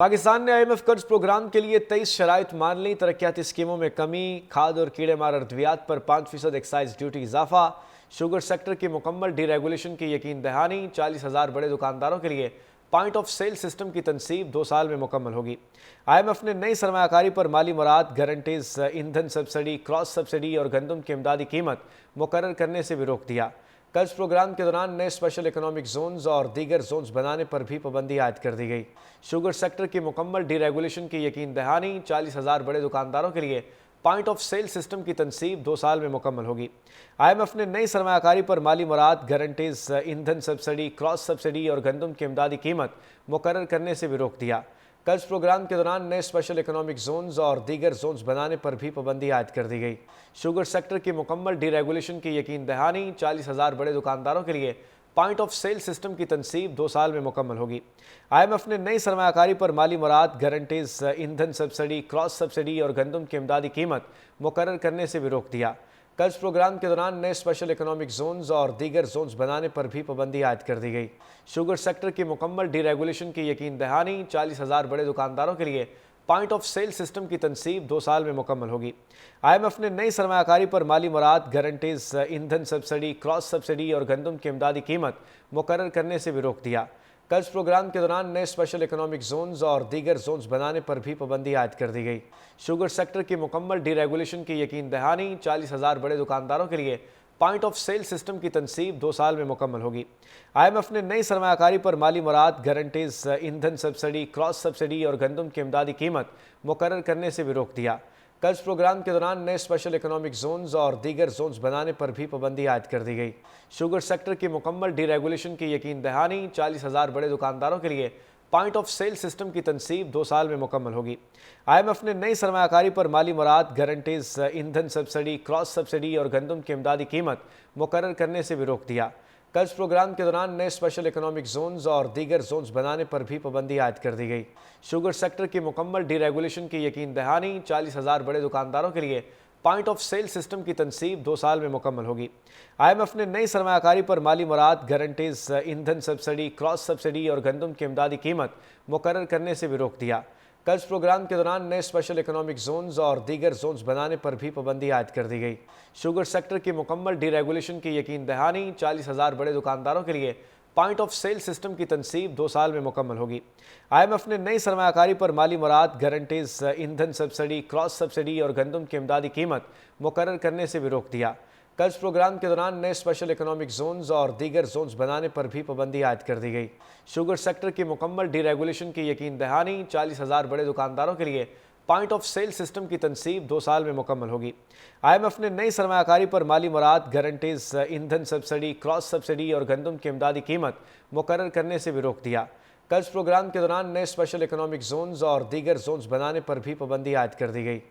पाकिस्तान ने IMF कर्ज programme के लिए 23 शराइत मान ली। तरक्याती स्कीमों में कमी, खाद और कीड़े मार अद्वियात पर 5% एक्साइज ड्यूटी इजाफा, शुगर सेक्टर की मुकम्मल डीरेगुलेशन की यकीन दहानी, 40,000 बड़े दुकानदारों के लिए पॉइंट ऑफ सेल सिस्टम की तनसीब 2 साल में मुकम्मल होगी। IMF ने नई सरमायाकारी पर माली मुराद, गारंटीज, ईंधन सब्सिडी, क्रॉस सब्सिडी और गंदम की इमदादी कीमत मुकर्रर करने से भी रोक दिया। कर्ज प्रोग्राम के दौरान नए स्पेशल इकोनॉमिक जोन्स और दीगर जोन्स बनाने पर भी पाबंदी आयद कर दी गई। शुगर सेक्टर की मुकम्मल डीरेगुलेशन की यकीन दहानी, 40,000 बड़े दुकानदारों के लिए पॉइंट ऑफ सेल सिस्टम की तनसीब 2 साल में मुकम्मल होगी। IMF ने नई सरमायाकारी पर माली मुराद, गारंटीज, ईंधन सब्सिडी, क्रॉस सब्सिडी और गंदम की इमदादी कीमत मुकर्रर करने से भी रोक दिया। कर्ज प्रोग्राम के दौरान नए स्पेशल इकोनॉमिक जोन्स और दीगर जोन्स बनाने पर भी पाबंदी आयद कर दी गई। शुगर सेक्टर की मुकम्मल डीरेगुलेशन की यकीन दहानी, 40,000 बड़े दुकानदारों के लिए पॉइंट ऑफ सेल सिस्टम की तनसीब 2 साल में मुकम्मल होगी। IMF ने नई सरमायाकारी पर माली मुराद, गारंटीज, ईंधन सब्सिडी, क्रॉस सब्सिडी और गंदम की इमदादी कीमत मुकर्रर करने से भी रोक दिया। कर्ज प्रोग्राम के दौरान नए स्पेशल इकोनॉमिक जोन्स और दीगर जोन्स बनाने पर भी पाबंदी आयद कर दी गई। शुगर सेक्टर की मुकम्मल डीरेगुलेशन की यकीन दहानी, 40,000 बड़े दुकानदारों के लिए पॉइंट ऑफ सेल सिस्टम की तनसीब 2 साल में मुकम्मल होगी। IMF ने नई सरमायाकारी पर माली मुराद, गारंटीज, ईंधन सब्सिडी, क्रॉस सब्सिडी और गंदम की इमदादी कीमत मुकर्रर करने से भी रोक दिया। कर्ज प्रोग्राम के दौरान नए स्पेशल इकोनॉमिक जोन्स और दीगर जोन्स बनाने पर भी पाबंदी आयद कर दी गई। शुगर सेक्टर की मुकम्मल डीरेगुलेशन की यकीन दहानी, 40,000 बड़े दुकानदारों के लिए पॉइंट ऑफ सेल सिस्टम की तनसीब 2 साल में मुकम्मल होगी। IMF ने नई सरमायाकारी पर माली मुराद, गारंटीज, ईंधन सब्सिडी, क्रॉस सब्सिडी और गंदम की इमदादी कीमत मुकर्रर करने से भी रोक दिया। कर्ज प्रोग्राम के दौरान नए स्पेशल इकोनॉमिक जोन्स और दीगर जोन्स बनाने पर भी पाबंदी आयद कर दी गई। शुगर सेक्टर की मुकम्मल डीरेगुलेशन की यकीन दहानी, 40,000 बड़े दुकानदारों के लिए पॉइंट ऑफ सेल सिस्टम की तनसीब 2 साल में मुकम्मल होगी। IMF ने नई सरमायाकारी पर माली मुराद, गारंटीज, ईंधन सब्सिडी, क्रॉस सब्सिडी और गंदम की इमदादी कीमत मुकर्रर करने से भी रोक दिया। कर्ज प्रोग्राम के दौरान नए स्पेशल इकोनॉमिक जोन्स और दीगर जोन्स बनाने पर भी पाबंदी आयद कर दी गई। शुगर सेक्टर की मुकम्मल डीरेगुलेशन की यकीन दहानी, 40,000 बड़े दुकानदारों के लिए पॉइंट ऑफ सेल सिस्टम की तनसीब 2 साल में मुकम्मल होगी। IMF ने नई सरमायाकारी पर माली मुराद, गारंटीज, ईंधन सब्सिडी, क्रॉस सब्सिडी और गंदम की इमदादी कीमत मुकर्रर करने से भी रोक दिया। कर्ज प्रोग्राम के दौरान नए स्पेशल इकोनॉमिक जोन्स और दीगर जोन्स बनाने पर भी पाबंदी आयद कर दी गई। शुगर सेक्टर की मुकम्मल डीरेगुलेशन की यकीन दहानी, 40,000 बड़े दुकानदारों के लिए पॉइंट ऑफ सेल सिस्टम की तनसीब 2 साल में मुकम्मल होगी। IMF ने नई सरमायाकारी पर माली मुराद, गारंटीज, ईंधन सब्सिडी, क्रॉस सब्सिडी और गंदम की इमदादी कीमत मुकर्रर करने से भी रोक दिया। कर्ज प्रोग्राम के दौरान नए स्पेशल इकोनॉमिक जोन्स और दीगर जोन्स बनाने पर भी पाबंदी आयद कर दी गई। शुगर सेक्टर की मुकम्मल डीरेगुलेशन की यकीन दहानी, 40,000 बड़े दुकानदारों के लिए पॉइंट ऑफ सेल सिस्टम की तनसीब 2 साल में मुकम्मल होगी। IMF ने नई सरमायाकारी पर माली मुराद, गारंटीज, ईंधन सब्सिडी, क्रॉस सब्सिडी और गंदम की इमदादी कीमत मुकर्रर करने से भी रोक दिया। कर्ज प्रोग्राम के दौरान नए स्पेशल इकोनॉमिक जोन्स और दीगर जोन्स बनाने पर भी पाबंदी आयद कर दी गई।